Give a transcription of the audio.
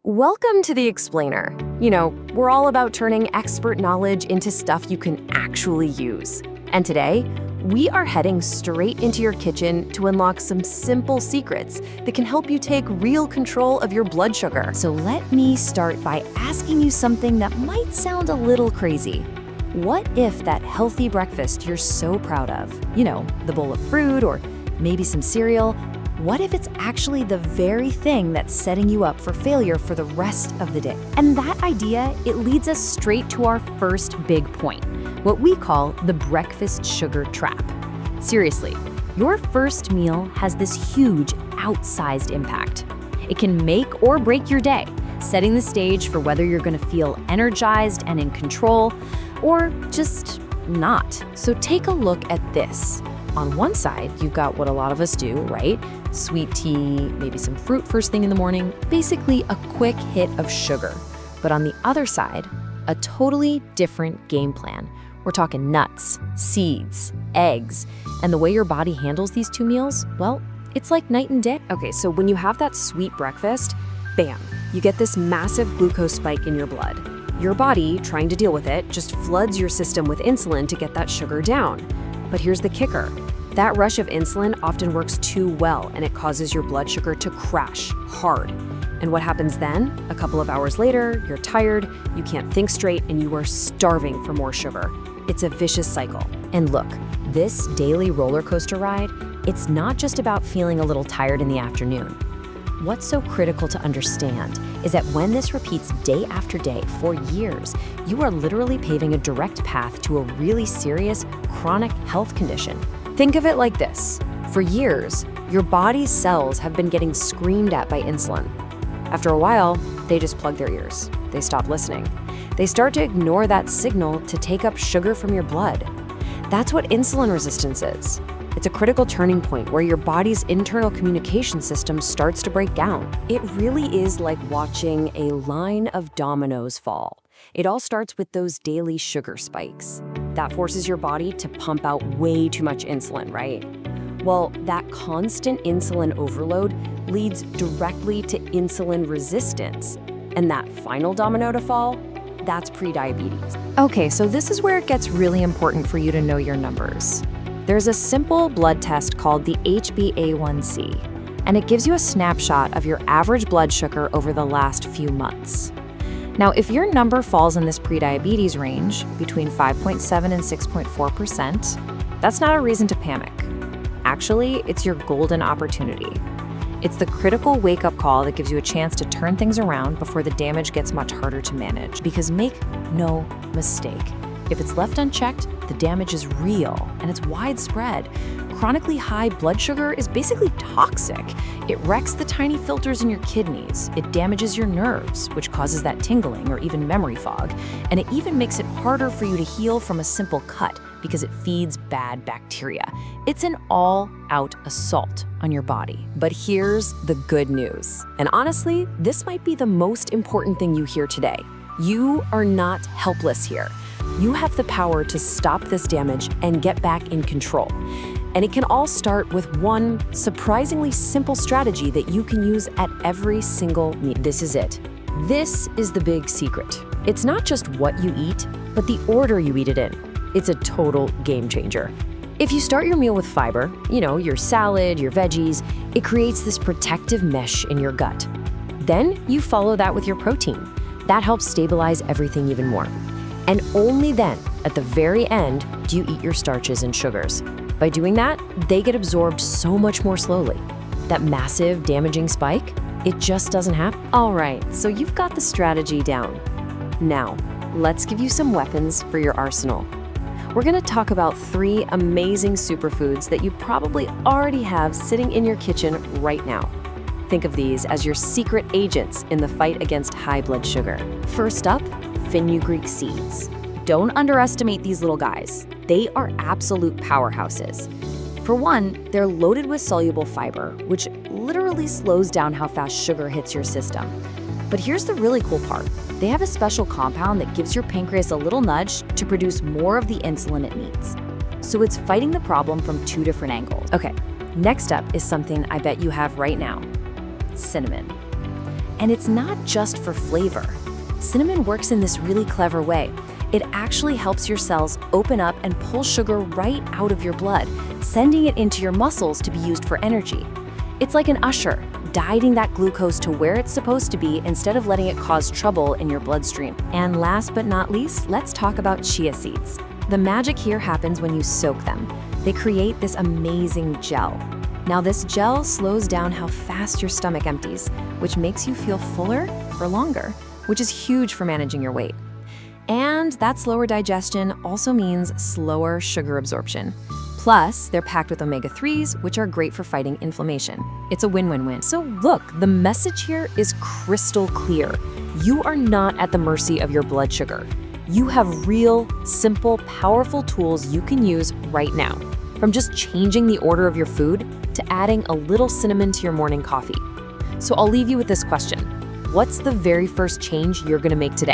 Welcome to the Explainer. We're all about turning expert knowledge into stuff you can actually use. And today, we are heading straight into your kitchen to unlock some simple secrets that can help you take real control of your blood sugar. So let me start by asking you something that might sound a little crazy. What if that healthy breakfast you're so proud of, the bowl of fruit or maybe some cereal, what if it's actually the very thing that's setting you up for failure for the rest of the day? And that idea, it leads us straight to our first big point, what we call the breakfast sugar trap. Seriously, your first meal has this huge, outsized impact. It can make or break your day, setting the stage for whether you're going to feel energized and in control, or just not. So take a look at this. On one side, you've got what a lot of us do, right? Sweet tea, maybe some fruit first thing in the morning, basically a quick hit of sugar. But on the other side, a totally different game plan. We're talking nuts, seeds, eggs, and the way your body handles these two meals, well, it's like night and day. Okay, so when you have that sweet breakfast, bam, you get this massive glucose spike in your blood. Your body, trying to deal with it, just floods your system with insulin to get that sugar down. But here's the kicker. That rush of insulin often works too well, and it causes your blood sugar to crash hard. And what happens then? A couple of hours later, you're tired, you can't think straight, and you are starving for more sugar. It's a vicious cycle. And look, this daily roller coaster ride, it's not just about feeling a little tired in the afternoon. What's so critical to understand is that when this repeats day after day for years, you are literally paving a direct path to a really serious chronic health condition. Think of it like this. For years, your body's cells have been getting screamed at by insulin. After a while, they just plug their ears. They stop listening. They start to ignore that signal to take up sugar from your blood. That's what insulin resistance is. It's a critical turning point where your body's internal communication system starts to break down. It really is like watching a line of dominoes fall. It all starts with those daily sugar spikes. That forces your body to pump out way too much insulin, right? Well, that constant insulin overload leads directly to insulin resistance. And that final domino to fall, that's prediabetes. Okay, so this is where it gets really important for you to know your numbers. There's a simple blood test called the HbA1c, and it gives you a snapshot of your average blood sugar over the last few months. Now, if your number falls in this prediabetes range, between 5.7 and 6.4%, that's not a reason to panic. Actually, it's your golden opportunity. It's the critical wake-up call that gives you a chance to turn things around before the damage gets much harder to manage. Because make no mistake, if it's left unchecked, the damage is real and it's widespread. Chronically high blood sugar is basically toxic. It wrecks the tiny filters in your kidneys. It damages your nerves, which causes that tingling or even memory fog. And it even makes it harder for you to heal from a simple cut because it feeds bad bacteria. It's an all-out assault on your body. But here's the good news. And honestly, this might be the most important thing you hear today. You are not helpless here. You have the power to stop this damage and get back in control. And it can all start with one surprisingly simple strategy that you can use at every single meal. This is it. This is the big secret. It's not just what you eat, but the order you eat it in. It's a total game changer. If you start your meal with fiber, your salad, your veggies, it creates this protective mesh in your gut. Then you follow that with your protein. That helps stabilize everything even more. And only then, at the very end, do you eat your starches and sugars. By doing that, they get absorbed so much more slowly. That massive, damaging spike, it just doesn't happen. All right, so you've got the strategy down. Now, let's give you some weapons for your arsenal. We're gonna talk about 3 amazing superfoods that you probably already have sitting in your kitchen right now. Think of these as your secret agents in the fight against high blood sugar. First up, Fenugreek seeds. Don't underestimate these little guys. They are absolute powerhouses. For one, they're loaded with soluble fiber, which literally slows down how fast sugar hits your system. But here's the really cool part. They have a special compound that gives your pancreas a little nudge to produce more of the insulin it needs. So it's fighting the problem from 2 different angles. Okay, next up is something I bet you have right now. Cinnamon. And it's not just for flavor. Cinnamon works in this really clever way. It actually helps your cells open up and pull sugar right out of your blood, sending it into your muscles to be used for energy. It's like an usher, guiding that glucose to where it's supposed to be instead of letting it cause trouble in your bloodstream. And last but not least, let's talk about chia seeds. The magic here happens when you soak them. They create this amazing gel. Now this gel slows down how fast your stomach empties, which makes you feel fuller for longer, which is huge for managing your weight. And that slower digestion also means slower sugar absorption. Plus, they're packed with omega-3s, which are great for fighting inflammation. It's a win-win-win. So look, the message here is crystal clear. You are not at the mercy of your blood sugar. You have real, simple, powerful tools you can use right now. From just changing the order of your food to adding a little cinnamon to your morning coffee. So I'll leave you with this question. What's the very first change you're gonna make today?